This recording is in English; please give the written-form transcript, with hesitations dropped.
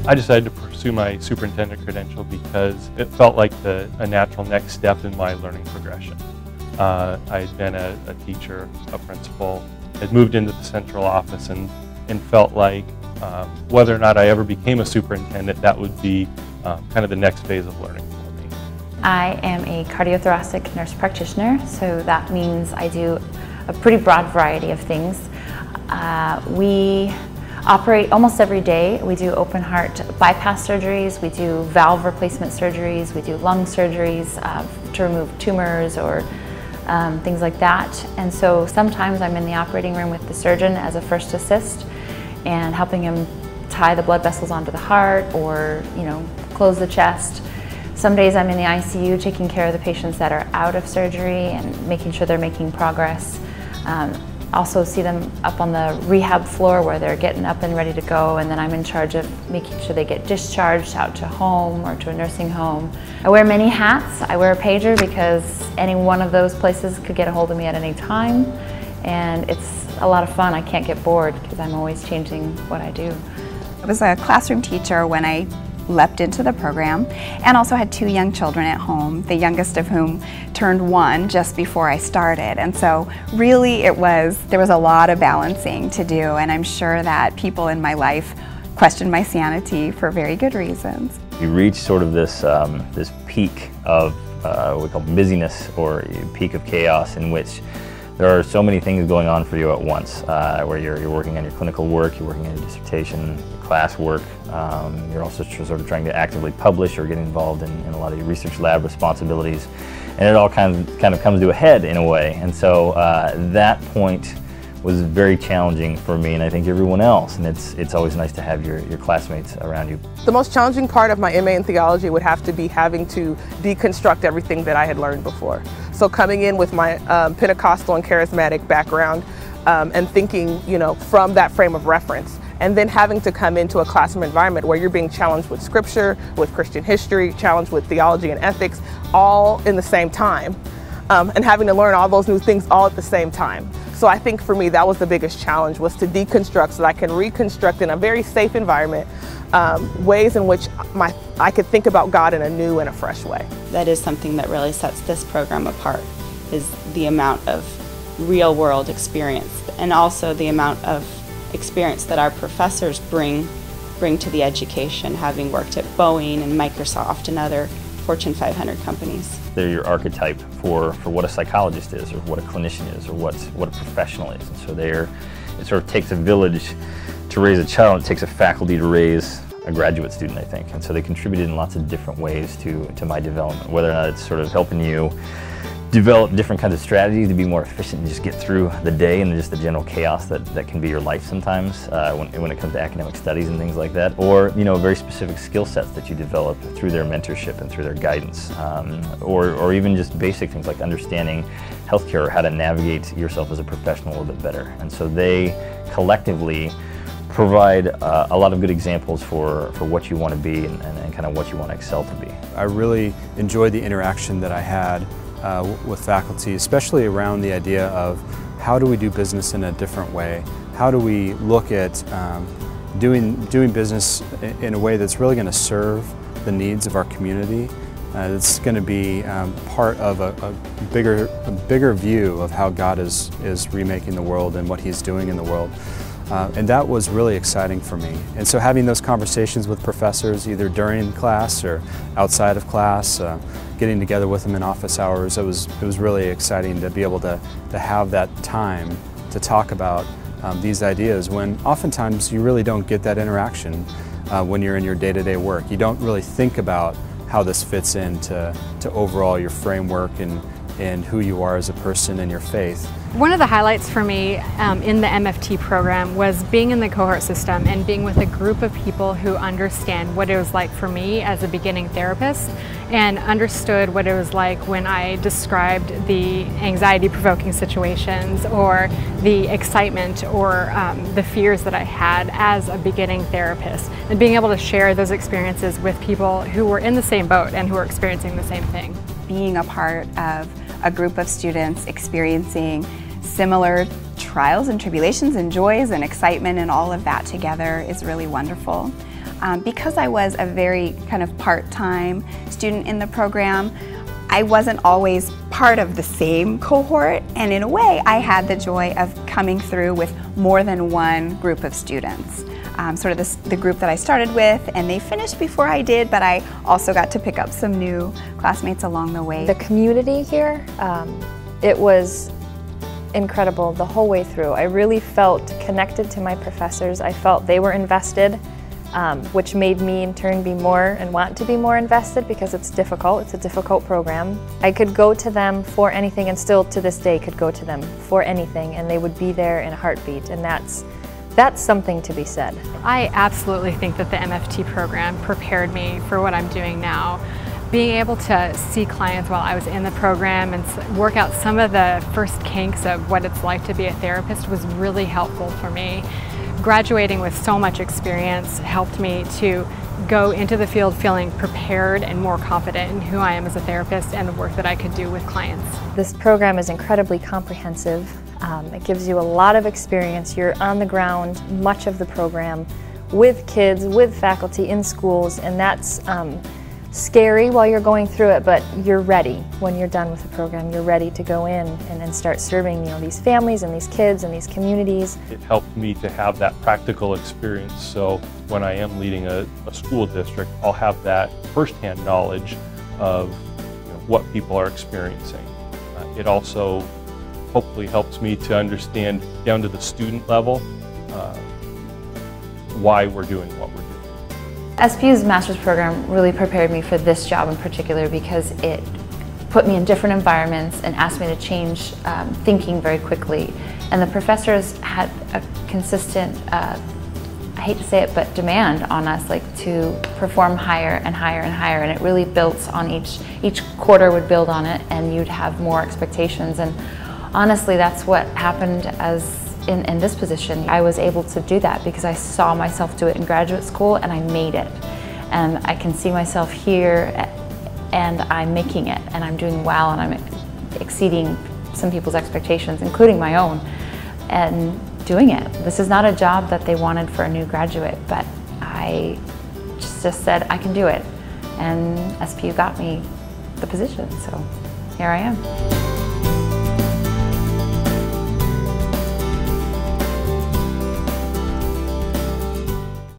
I decided to pursue my superintendent credential because it felt like a natural next step in my learning progression. I had been a teacher, a principal, had moved into the central office and felt like whether or not I ever became a superintendent, that would be kind of the next phase of learning for me. I am a cardiothoracic nurse practitioner, so that means I do a pretty broad variety of things. We operate almost every day. We do open heart bypass surgeries, we do valve replacement surgeries, we do lung surgeries to remove tumors or things like that. And so sometimes I'm in the operating room with the surgeon as a first assist and helping him tie the blood vessels onto the heart or, close the chest. Some days I'm in the ICU taking care of the patients that are out of surgery and making sure they're making progress. Also see them up on the rehab floor where they're getting up and ready to go, and then I'm in charge of making sure they get discharged out to home or to a nursing home. I wear many hats. I wear a pager because any one of those places could get a hold of me at any time, and it's a lot of fun. I can't get bored because I'm always changing what I do. I was a classroom teacher when I leapt into the program, and also had 2 young children at home, the youngest of whom turned 1 just before I started. And so really there was a lot of balancing to do, and I'm sure that people in my life questioned my sanity for very good reasons. You reach sort of this peak of what we call busyness, or peak of chaos, in which there are so many things going on for you at once, where you're working on your clinical work, you're working on your dissertation, class work, you're also sort of trying to actively publish or get involved in a lot of your research lab responsibilities, and it all kind of comes to a head in a way. And so that point was very challenging for me, and I think everyone else, and it's always nice to have your classmates around you. The most challenging part of my MA in theology would have to be having to deconstruct everything that I had learned before. So coming in with my Pentecostal and charismatic background and thinking, from that frame of reference, and then having to come into a classroom environment where you're being challenged with scripture, with Christian history, challenged with theology and ethics, all in the same time, and having to learn all those new things all at the same time. So I think for me that was the biggest challenge, was to deconstruct so that I can reconstruct in a very safe environment ways in which I could think about God in a new and a fresh way. That is something that really sets this program apart, is the amount of real world experience, and also the amount of experience that our professors bring to the education, having worked at Boeing and Microsoft and other Fortune 500 companies. They're your archetype for what a psychologist is, or what a clinician is, or what a professional is. And so it sort of takes a village to raise a child. It takes a faculty to raise a graduate student, I think. And so they contributed in lots of different ways to my development, whether or not it's sort of helping you develop different kinds of strategies to be more efficient and just get through the day and just the general chaos that can be your life sometimes when it comes to academic studies and things like that, or very specific skill sets that you develop through their mentorship and through their guidance, or even just basic things like understanding healthcare or how to navigate yourself as a professional a little bit better. And so they collectively provide a lot of good examples for what you want to be and kind of what you want to excel to be. I really enjoyed the interaction that I had with faculty, especially around the idea of how do we do business in a different way? How do we look at doing business in a way that's really going to serve the needs of our community? It's going to be part of a bigger view of how God is remaking the world and what He's doing in the world. And that was really exciting for me. And so having those conversations with professors, either during class or outside of class, getting together with them in office hours, it was really exciting to be able to have that time to talk about these ideas, when oftentimes you really don't get that interaction when you're in your day-to-day work. You don't really think about how this fits into overall your framework and who you are as a person and your faith. One of the highlights for me in the MFT program was being in the cohort system and being with a group of people who understand what it was like for me as a beginning therapist, and understood what it was like when I described the anxiety-provoking situations or the excitement or the fears that I had as a beginning therapist, and being able to share those experiences with people who were in the same boat and who were experiencing the same thing. Being a part of a group of students experiencing similar trials and tribulations and joys and excitement and all of that together is really wonderful. Because I was a very kind of part-time student in the program, I wasn't always part of the same cohort, and in a way I had the joy of coming through with more than one group of students. Sort of the group that I started with, and they finished before I did, but I also got to pick up some new classmates along the way. The community here, it was incredible the whole way through. I really felt connected to my professors. I felt they were invested, which made me in turn be more and want to be more invested because it's difficult. It's a difficult program. I could go to them for anything, and still to this day could go to them for anything, and they would be there in a heartbeat, and that's something to be said. I absolutely think that the MFT program prepared me for what I'm doing now. Being able to see clients while I was in the program and work out some of the first kinks of what it's like to be a therapist was really helpful for me. Graduating with so much experience helped me to go into the field feeling prepared and more confident in who I am as a therapist and the work that I could do with clients. This program is incredibly comprehensive. It gives you a lot of experience. You're on the ground much of the program with kids, with faculty in schools, and that's scary while you're going through it, but you're ready when you're done with the program. You're ready to go in and then start serving, these families and these kids and these communities. It helped me to have that practical experience, so when I am leading a school district, I'll have that firsthand knowledge of what people are experiencing. It also hopefully helps me to understand down to the student level why we're doing what we're doing. SPU's master's program really prepared me for this job in particular because it put me in different environments and asked me to change thinking very quickly. And the professors had a consistent, I hate to say it, but demand on us, to perform higher and higher and higher, and it really built on each quarter would build on it, and you'd have more expectations. And honestly, that's what happened in this position. I was able to do that because I saw myself do it in graduate school and I made it. And I can see myself here and I'm making it and I'm doing well and I'm exceeding some people's expectations, including my own, and doing it. This is not a job that they wanted for a new graduate, but I just said I can do it. And SPU got me the position, so here I am.